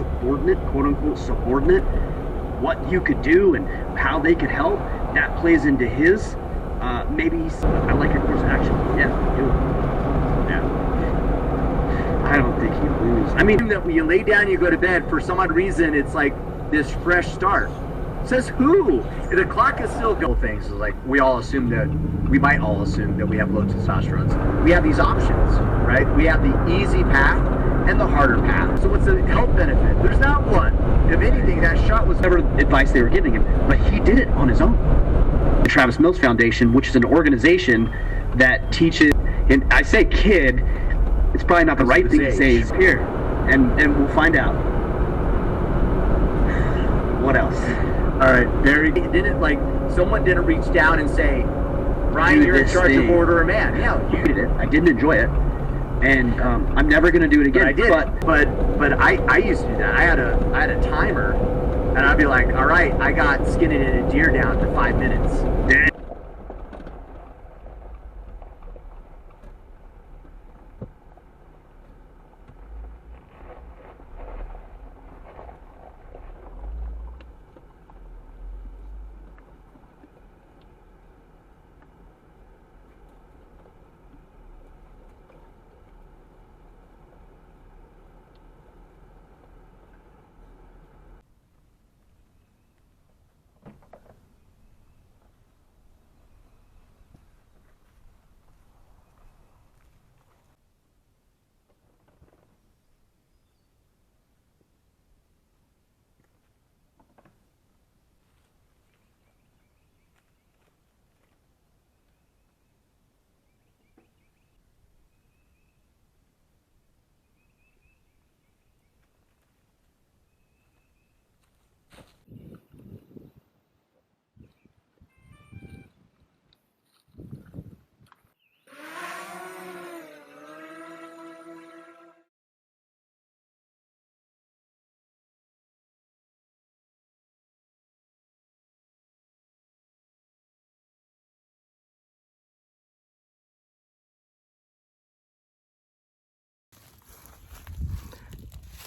subordinate, quote unquote subordinate, what you could do and how they could help, that plays into his, maybe I like your course of action. Yeah, do it. Yeah. I don't think you lose. I mean, that when you lay down, you go to bed, for some odd reason, it's like this fresh start. Says who? The clock is still going. Things is like we might all assume that we have low testosterone. We have these options, right? We have the easy path and the harder path. So what's the health benefit? There's not one. If anything, that shot was never advice they were giving him, but he did it on his own. The Travis Mills Foundation, which is an organization that teaches, and I say kid, it's probably not the right thing to say is here, and we'll find out. What else? All right, someone didn't reach down and say, Brian, you're in charge of Order a Man. Yeah, you did it. I didn't enjoy it, and I'm never going to do it again. But I used to do that. I had a timer, and I'd be like, all right, I got skinning a deer down to 5 minutes.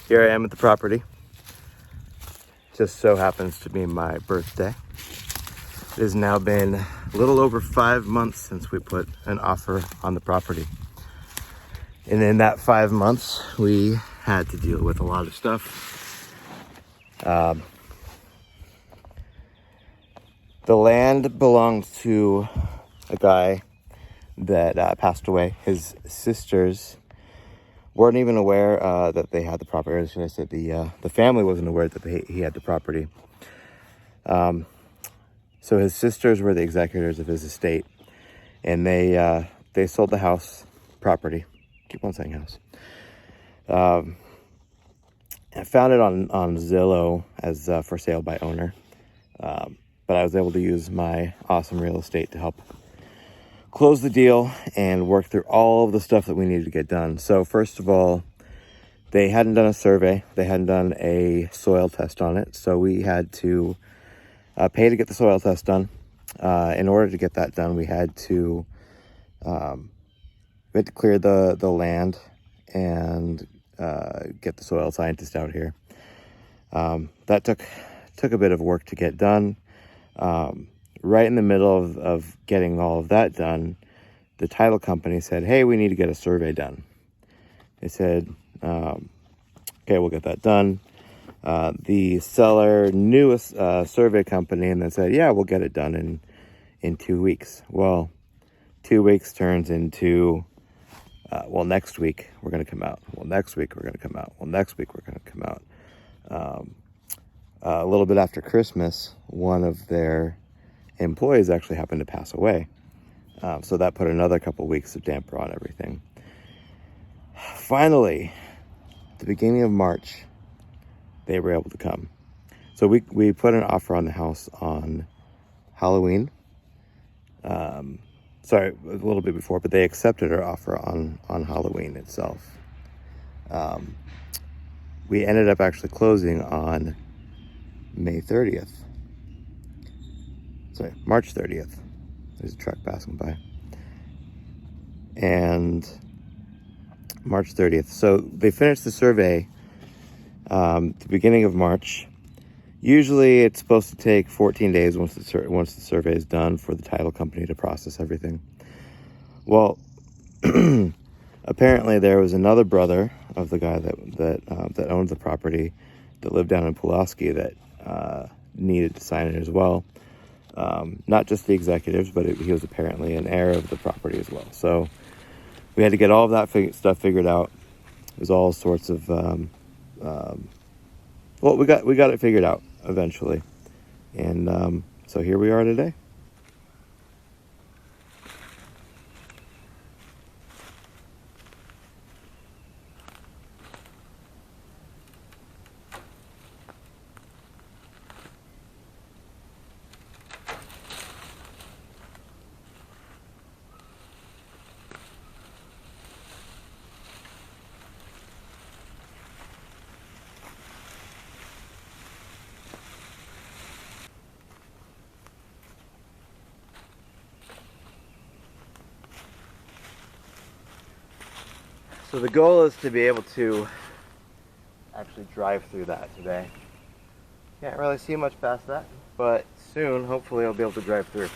Here I am at the property. Just so happens to be my birthday. It has now been a little over 5 months since we put an offer on the property. And in that 5 months, we had to deal with a lot of stuff. The land belonged to a guy that passed away. His sisters weren't even aware that they had the property. Or should I say the family wasn't aware that he had the property. So his sisters were the executors of his estate, and they sold the house property. Keep on saying house. I found it on Zillow as for sale by owner, but I was able to use my awesome real estate to help close the deal and work through all of the stuff that we needed to get done. So first of all, they hadn't done a survey. They hadn't done a soil test on it. So we had to pay to get the soil test done. In order to get that done, we had to clear the land and get the soil scientist out here. That took a bit of work to get done. Right in the middle of getting all of that done, the title company said, hey, we need to get a survey done. They said, okay, we'll get that done. The seller knew a survey company and then said, yeah, we'll get it done in 2 weeks. Well, 2 weeks turns into, well, next week we're going to come out. Well, next week we're going to come out. Well, next week we're going to come out. A little bit after Christmas, one of their employees actually happened to pass away. So that put another couple weeks of damper on everything. Finally, at the beginning of March, they were able to come. So we put an offer on the house on Halloween. Sorry, a little bit before, but they accepted our offer on Halloween itself. We ended up actually closing on May 30th. Sorry, March 30th. There's a truck passing by. And March 30th. So they finished the survey the beginning of March. Usually it's supposed to take 14 days once the survey is done for the title company to process everything. Well, apparently there was another brother of the guy that owned the property that lived down in Pulaski that needed to sign it as well. Not just the executives, but he was apparently an heir of the property as well. So we had to get all of that stuff figured out. It was all sorts of well, we got it figured out eventually, and so here we are today. So the goal is to be able to actually drive through that today. Can't really see much past that, but soon, hopefully, I'll be able to drive through.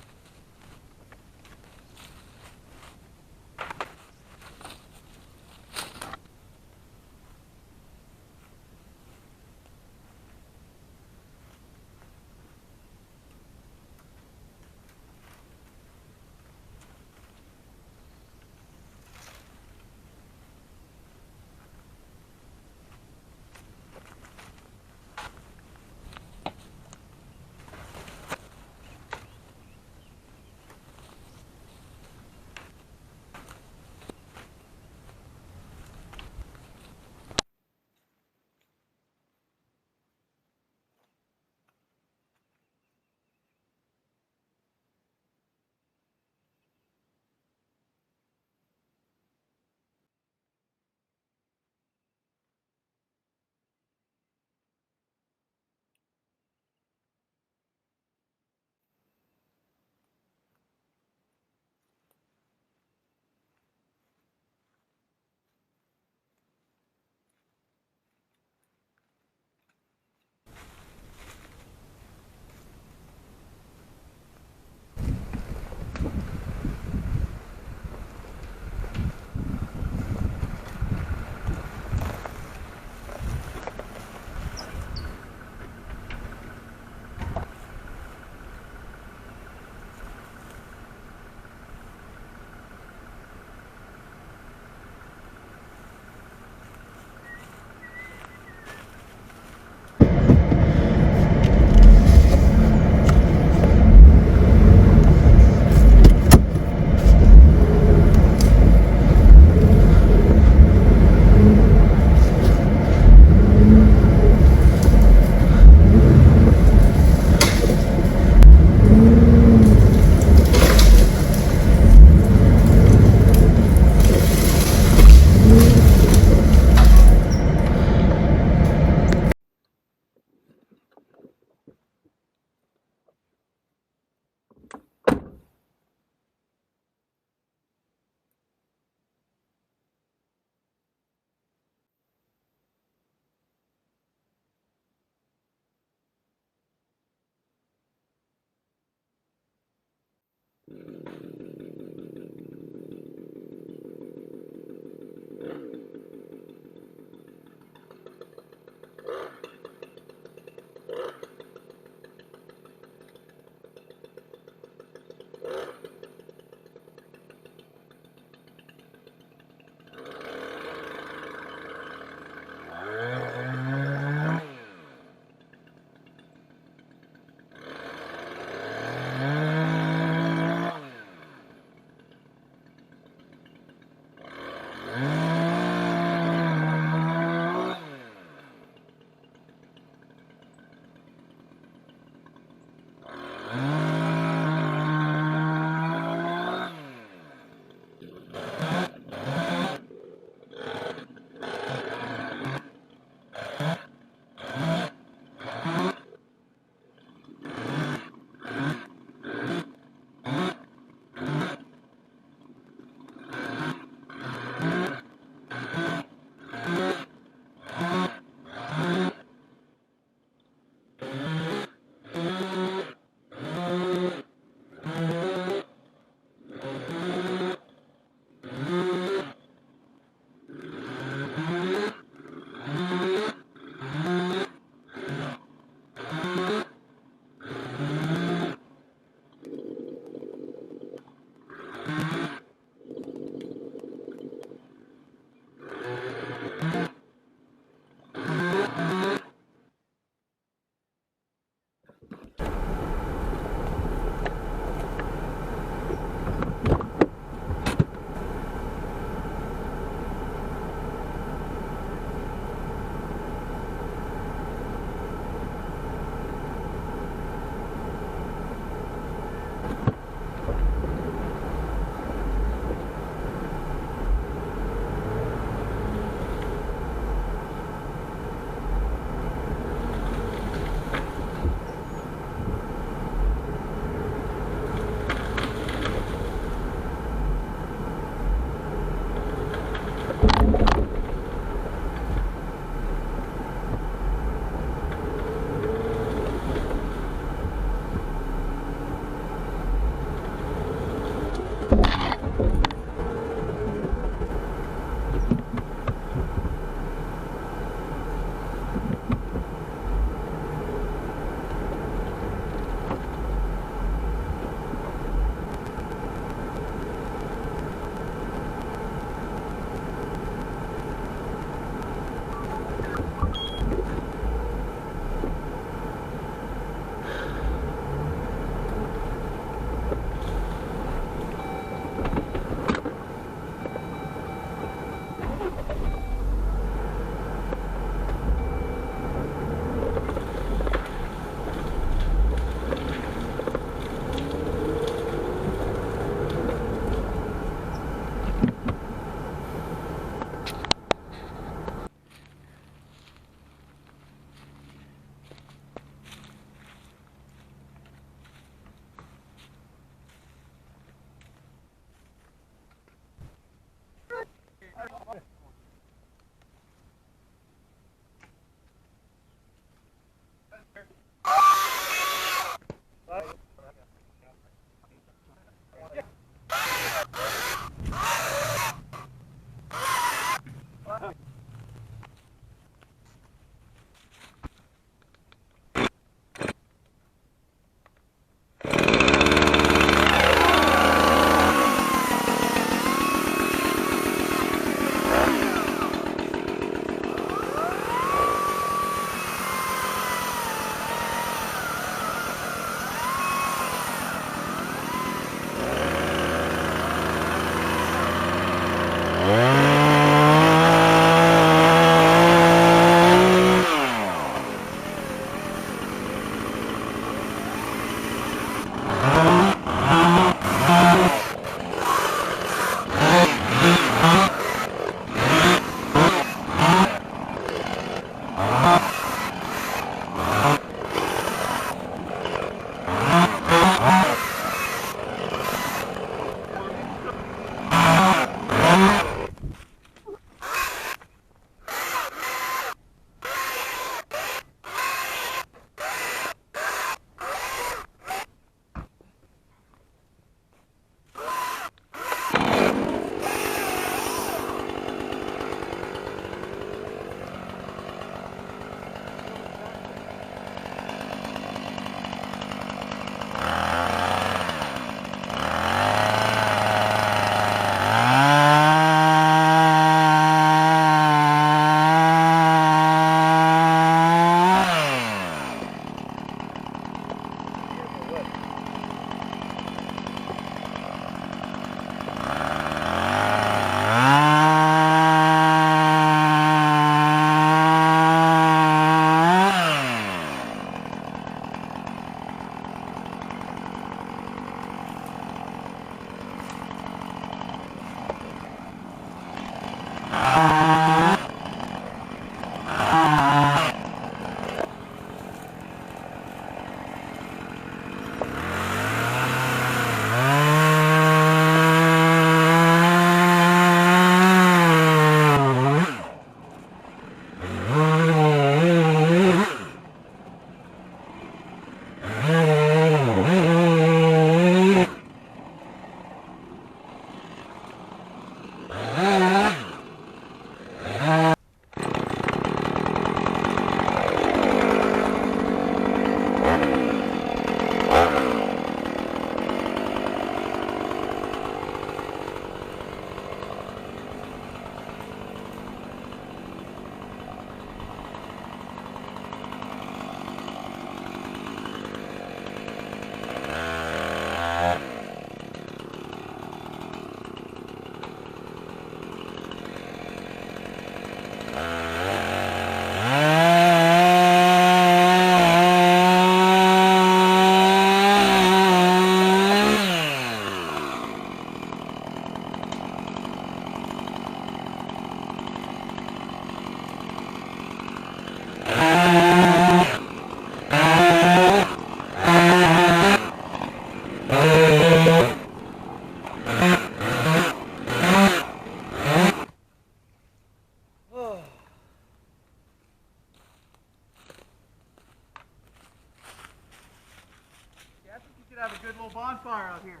Have a good little bonfire out here.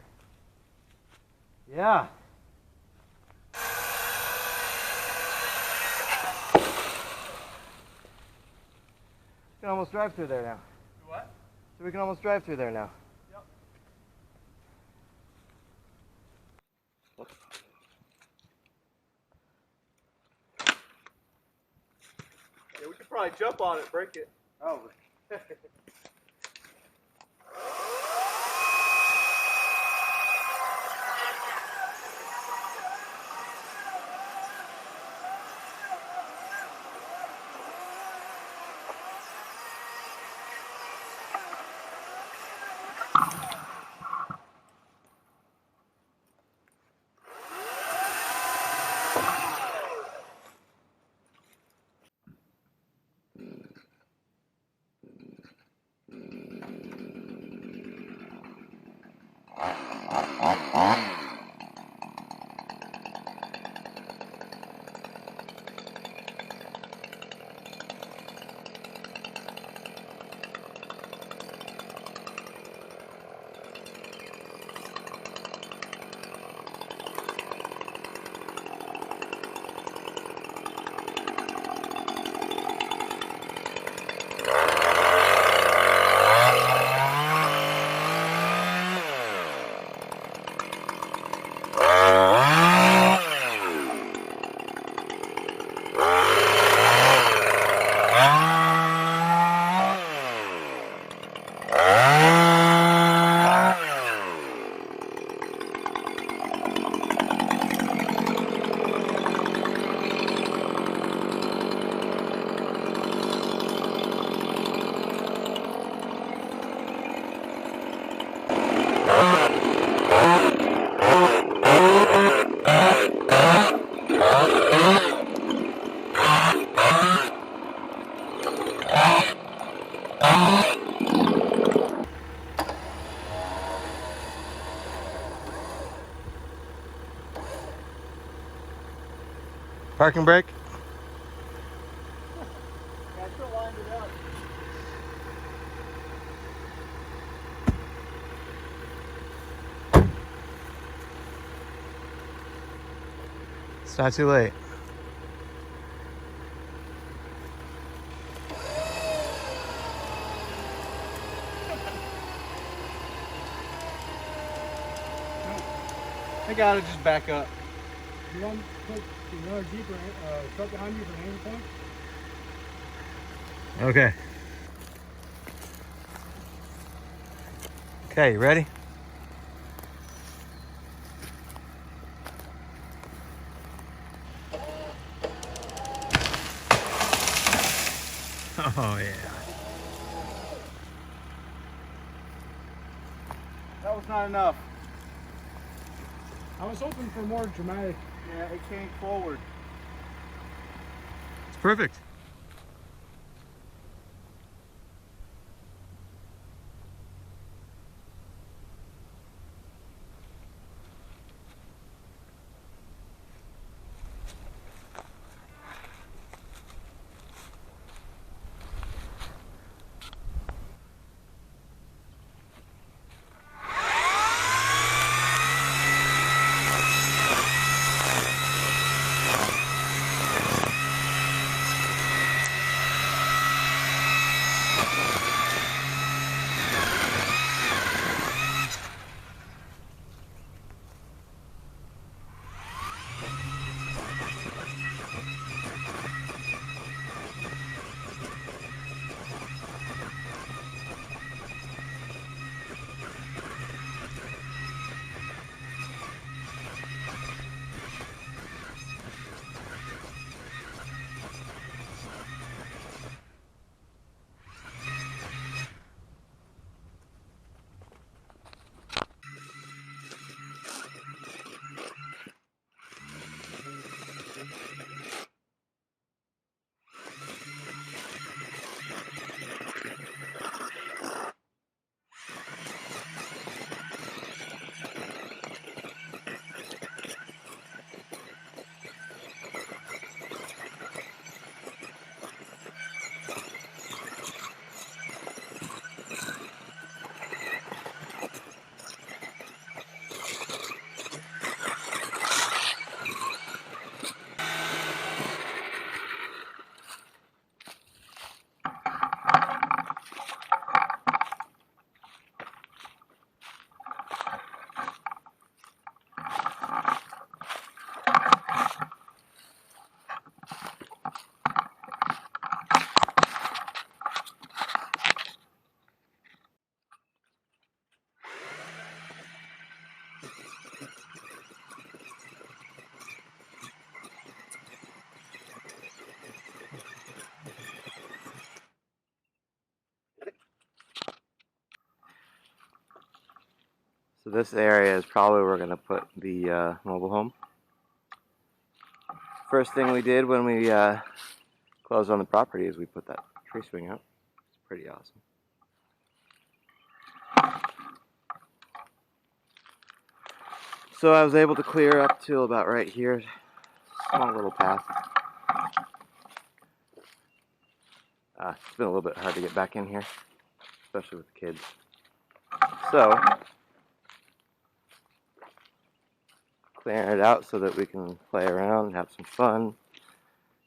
Yeah. We can almost drive through there now. What? So we can almost drive through there now. Yep. Yeah, we could probably jump on it, break it. Oh. Parking brake? Yeah, I still lined it up. It's not too late. I gotta just back up. You want to put another Jeep or truck behind you for an anchor point? Okay. Okay, you ready? Oh yeah. That was not enough. I was hoping for more dramatic. Yeah, it came forward. It's perfect. So this area is probably where we're going to put the mobile home. First thing we did when we closed on the property is we put that tree swing out. It's pretty awesome. So I was able to clear up to about right here. Small little path. It's been a little bit hard to get back in here, especially with the kids. So, clearing it out so that we can play around and have some fun.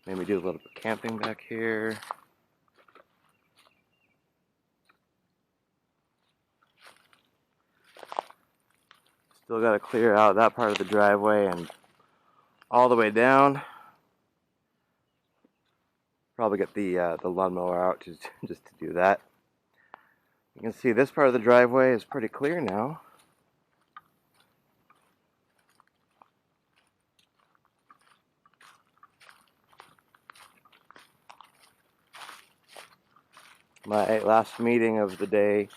Maybe do a little bit of camping back here. Still got to clear out that part of the driveway and all the way down. Probably get the lawnmower out just to do that. You can see this part of the driveway is pretty clear now. My last meeting of the day,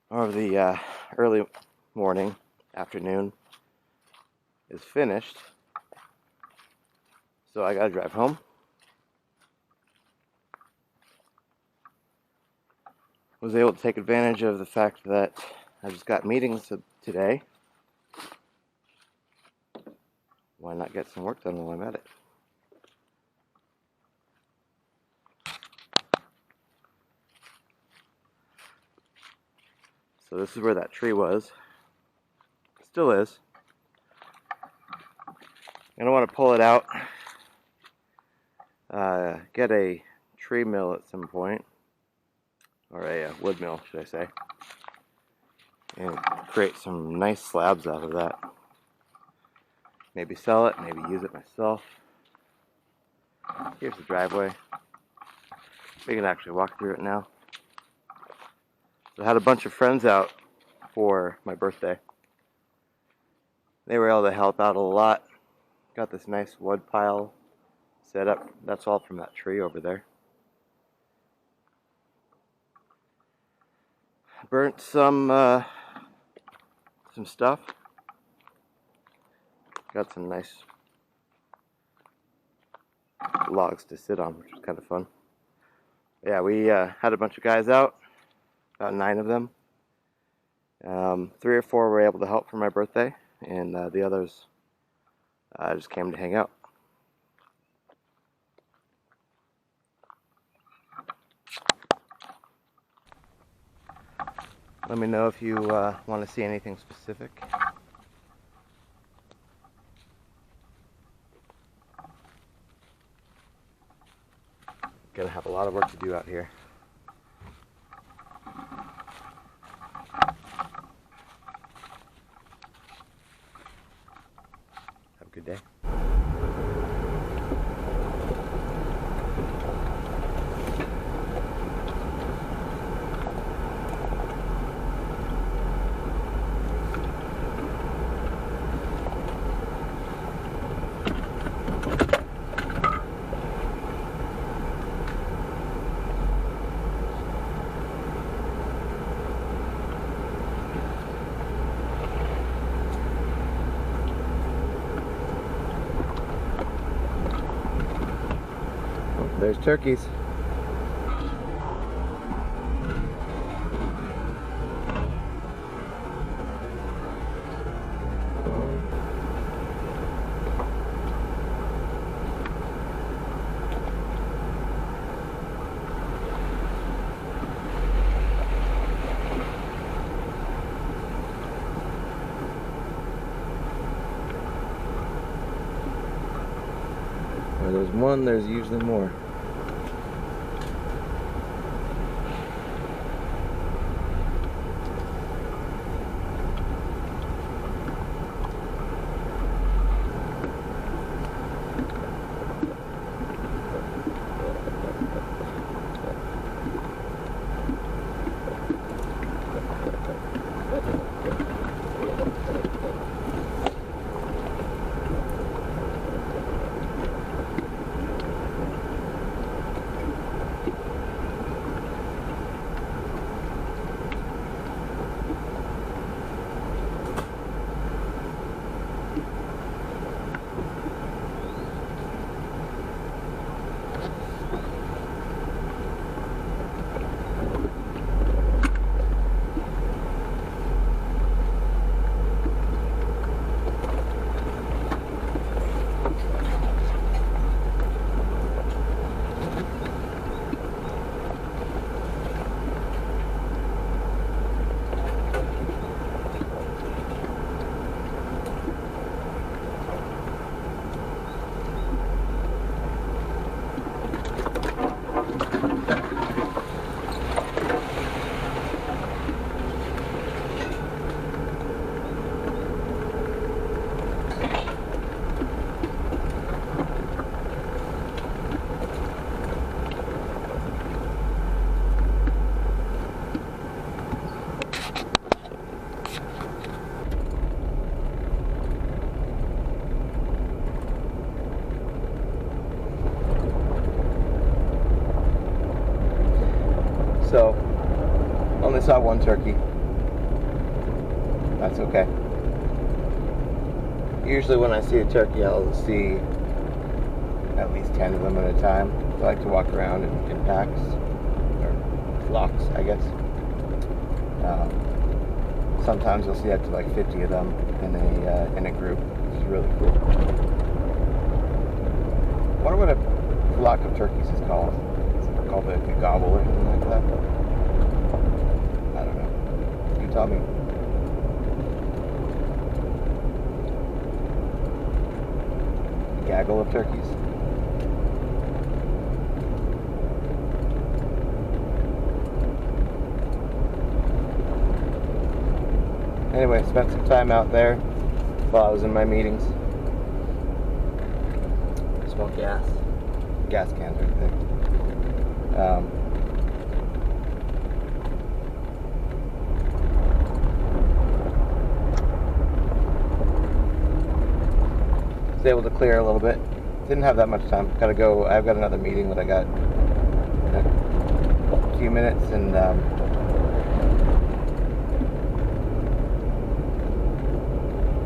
or the early morning, afternoon, is finished. So I gotta drive home. Was able to take advantage of the fact that I just got meetings today. Why not get some work done while I'm at it? So this is where that tree was. Still is. I don't want to pull it out. Get a tree mill at some point. Or a wood mill, should I say. And create some nice slabs out of that. Maybe sell it, maybe use it myself. Here's the driveway. We can actually walk through it now. So I had a bunch of friends out for my birthday. They were able to help out a lot. Got this nice wood pile set up. That's all from that tree over there. Burnt some stuff. Got some nice logs to sit on, which was kind of fun. Yeah, we had a bunch of guys out, about 9 of them. 3 or 4 were able to help for my birthday, and the others just came to hang out. Let me know if you want to see anything specific. Gonna have a lot of work to do out here. Have a good day. There's turkeys. Where there's one, there's usually more. saw one turkey. That's okay. Usually when I see a turkey, I'll see at least 10 of them at a time. I like to walk around in packs, or flocks, I guess. Sometimes you'll see up to like 50 of them in a group, which is really cool. I wonder what a flock of turkeys is called. Is it called a gobble or something like that? I don't know. You tell me. A gaggle of turkeys. Anyway, spent some time out there while I was in my meetings. Smell gas. Gas cans right there. Was able to clear a little bit. Didn't have that much time. Gotta go. I've got another meeting that I got in a few minutes, and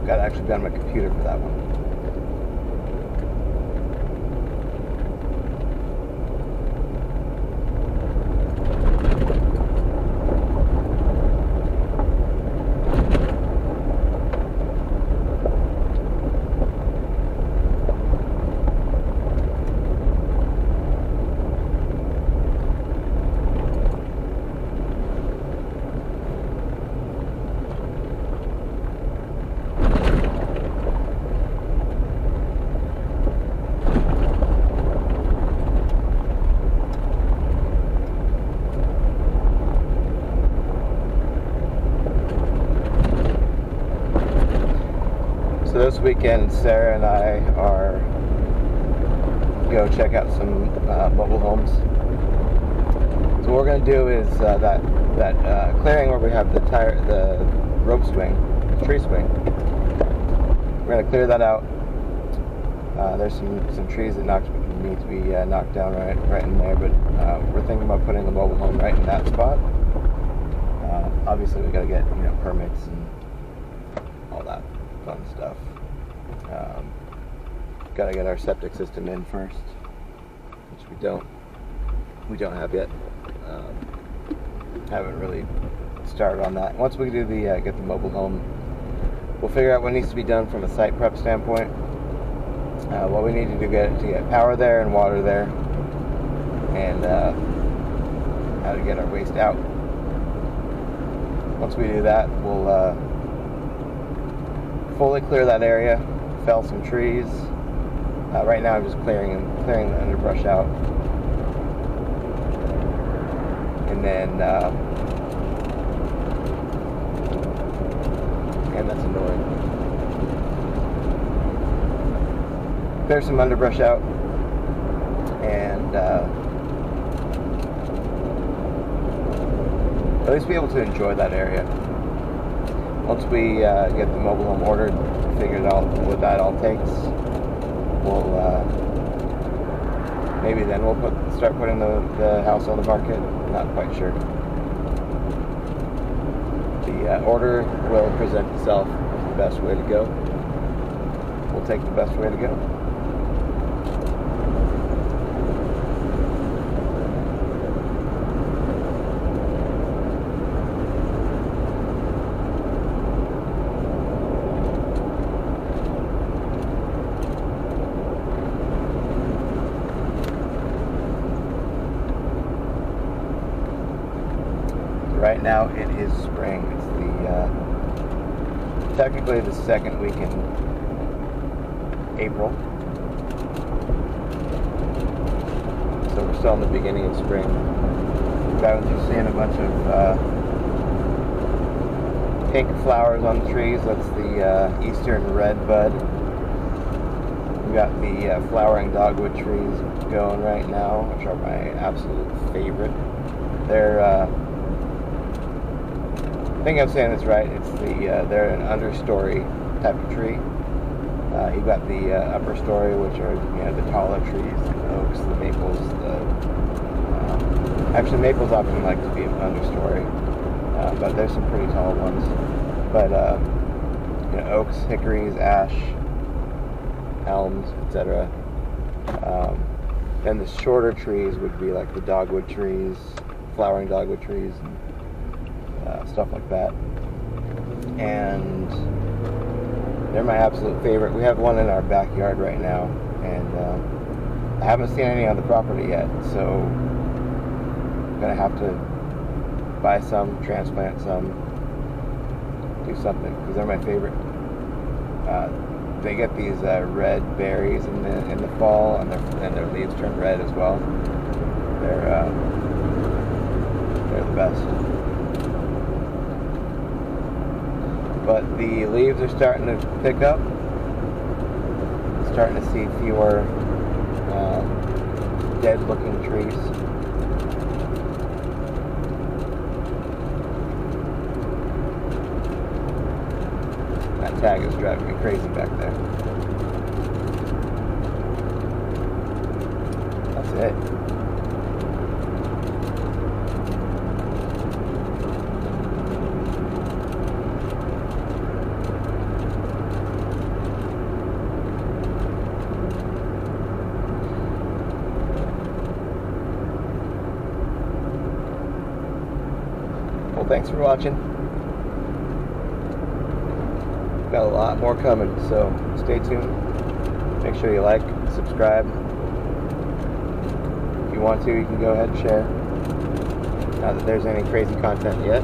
got to actually be on my computer for that one. So this weekend, Sarah and I are go check out some mobile homes. So what we're going to do is that clearing where we have the rope swing, tree swing. We're going to clear that out. There's some trees that need to be knocked down right in there, but we're thinking about putting a mobile home right in that spot. Obviously, we got to get permits and all that fun stuff. Got to get our septic system in first, which we don't have yet. Haven't really started on that. Once we do get the mobile home, we'll figure out what needs to be done from a site prep standpoint. What we need to do to get power there and water there, and how to get our waste out. Once we do that, we'll fully clear that area, fell some trees. Right now I'm just clearing the underbrush out. And then, and that's annoying. Clear some underbrush out, and at least be able to enjoy that area. Once we get the mobile home ordered, figured out what that all takes, we'll maybe then we'll start putting the house on the market. Not quite sure. The order will present itself as the best way to go. We'll take the best way to go. Right now it is spring. It's technically the second week in April. So we're still in the beginning of spring. I was just seeing a bunch of pink flowers on the trees. That's the eastern red bud. We got the flowering dogwood trees going right now, which are my absolute favorite. They're I think I'm saying this right. It's they're an understory type of tree. You've got the upper story, which are the taller trees, the oaks, the maples. Actually, maples often like to be an understory. but there's some pretty tall ones. But you know, oaks, hickories, ash, elms, etc. And the shorter trees would be like the dogwood trees, flowering dogwood trees, and stuff like that. And they're my absolute favorite. We have one in our backyard right now, and I haven't seen any on the property yet, so I'm gonna have to buy some, transplant some, do something, because they're my favorite. They get these red berries in the fall, and their leaves turn red as well. They're the best. But the leaves are starting to pick up. Starting to see fewer dead-looking trees. That tag is driving me crazy back there. That's it. Well, thanks for watching. Got a lot more coming, so stay tuned. Make sure you like, subscribe. If you want to, you can go ahead and share. Not that there's any crazy content yet.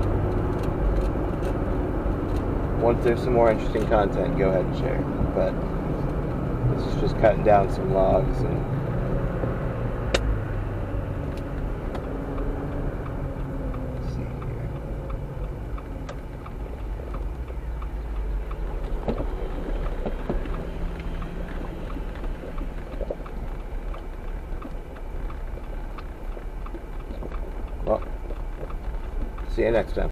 Once there's some more interesting content, go ahead and share. But this is just cutting down some logs and well, see you next time.